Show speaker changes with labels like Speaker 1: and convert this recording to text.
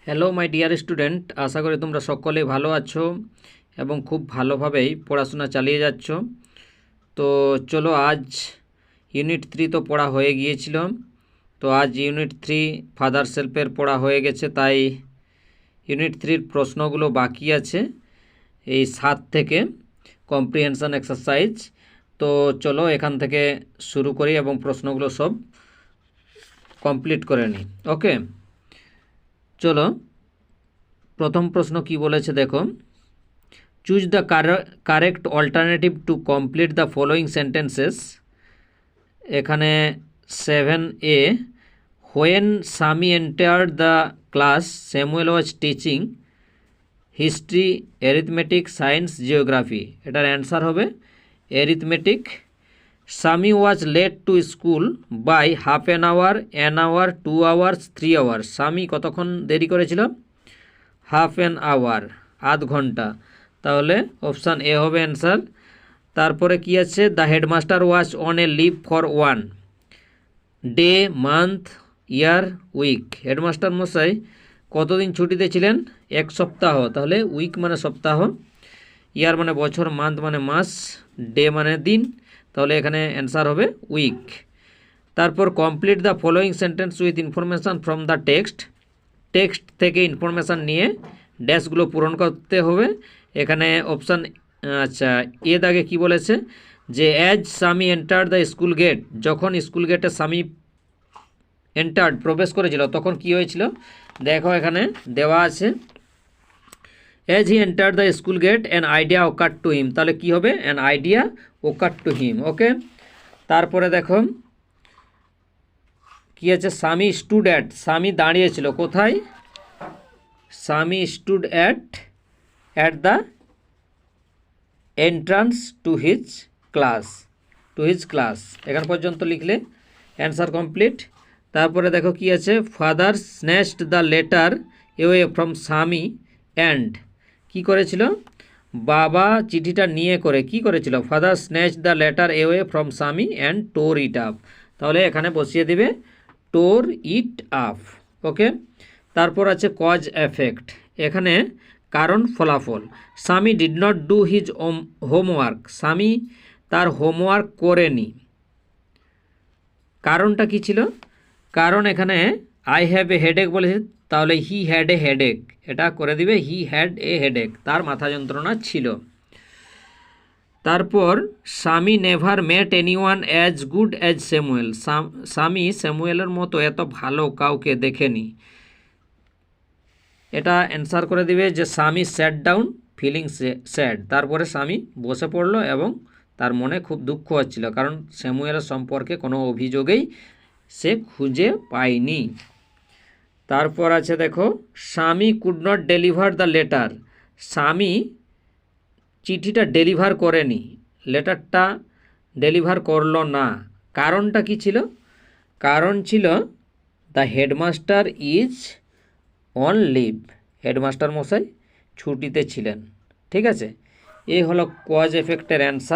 Speaker 1: Hello my dear student, আশা করি তোমরা সকলেই ভালো আছো এবং খুব ভালোভাবেই পড়াশোনা চালিয়ে যাচ্ছ। তো চলো, আজ ইউনিট 3 তো পড়া হয়ে গিয়েছিল। তো আজ ইউনিট 3 ফাদার সেলফের পড়া হয়ে গেছে, তাই ইউনিট 3-র প্রশ্নগুলো বাকি আছে এই 7 থেকে কম্প্রিহেনশন এক্সারসাইজ। তো চলো এখান থেকে শুরু করি এবং প্রশ্নগুলো সব কমপ্লিট করে নিই। ওকে, চলো প্রথম প্রশ্ন কি বলেছে দেখো। Choose the correct alternative to complete the following sentences. এখানে 7A, when Sami entered the class Samuel was teaching history, arithmetic, science, geography. এটার অ্যান্সার হবে arithmetic. Sami was late to school by half an hour, 1 hour, 2 hours, 3 hours. Sami কতক্ষণ দেরি করেছিল? Half an hour, আধ ঘন্টা। তাহলে option A হবে অ্যান্সার। তারপরে কি আছে? The headmaster was on a leave for 1 day, month, year, week. Headmaster মশাই কতদিন ছুটিতে ছিলেন? 1 সপ্তাহ। তাহলে উইক মানে সপ্তাহ, ইয়ার মানে বছর, মান্থ মানে মাস, ডে মানে দিন। তাহলে এখানে অ্যান্সার হবে উইক। তারপর complete the following sentence with information from the text. Text থেকে ইনফরমেশান নিয়ে ড্যাশগুলো পূরণ করতে হবে। এখানে অপশান এ দাগে কি বলেছে যে as Sami entered the school gate, যখন স্কুল গেটে সামি এন্টার্ড প্রবেশ করেছিল তখন কি হয়েছিল দেখো, এখানে দেওয়া আছে as he entered the school gate an idea occur to him. তাহলে কি হবে? An idea occur to him. Okay, তারপরে দেখো কি আছে? সামি স্টুড অ্যাট, সামি দাঁড়িয়েছিল কোথায়? Sami stood at the entrance to his class. এখান পর্যন্ত লিখলে অ্যান্সার কমপ্লিট। তারপরে দেখো কি আছে? Father snatched the letter away from Sami and, কি করেছিল? বাবা চিঠিটা নিয়ে করে কি করেছিল? Father snatch the letter away from Sami and tore it up. তাহলে এখানে বসিয়ে দিবে টোর ইট আপ। ওকে, তারপর আছে কজ এফেক্ট। এখানে কারণ ফলাফল। Sami did not do his homework, Sami তার হোমওয়ার্ক করেনি। কারণটা কি ছিল? কারণ এখানে আই হ্যাভ এ হেডেক বলেছে, তাহলে হি হ্যাড এ হেডেক, এটা করে দিবে হি হ্যাড এ হেডেক, তার মাথা যন্ত্রণা ছিল। তারপর Sammy never met anyone as good as Samuel, Sammy স্যামুয়েলের মতো এত ভালো কাউকে দেখেনি। এটা অ্যান্সার করে দিবে যে Sami sat down feeling sad. তারপরে স্বামী বসে পড়লো এবং তার মনে খুব দুঃখ হচ্ছিল, কারণ স্যামুয়েলের সম্পর্কে কোনো অভিযোগেই সে খুঁজে পায়নি। তারপর আছে দেখো স্বামী could not deliver the letter, স্বামী চিঠিটা ডেলিভার করেনি, লেটারটা ডেলিভার করলো না। কারণটা কি ছিল? কারণ ছিল the headmaster is on leave, headmaster মশাই ছুটিতে ছিলেন। ঠিক আছে, এই হলো কজ এফেক্টের অ্যান্সার।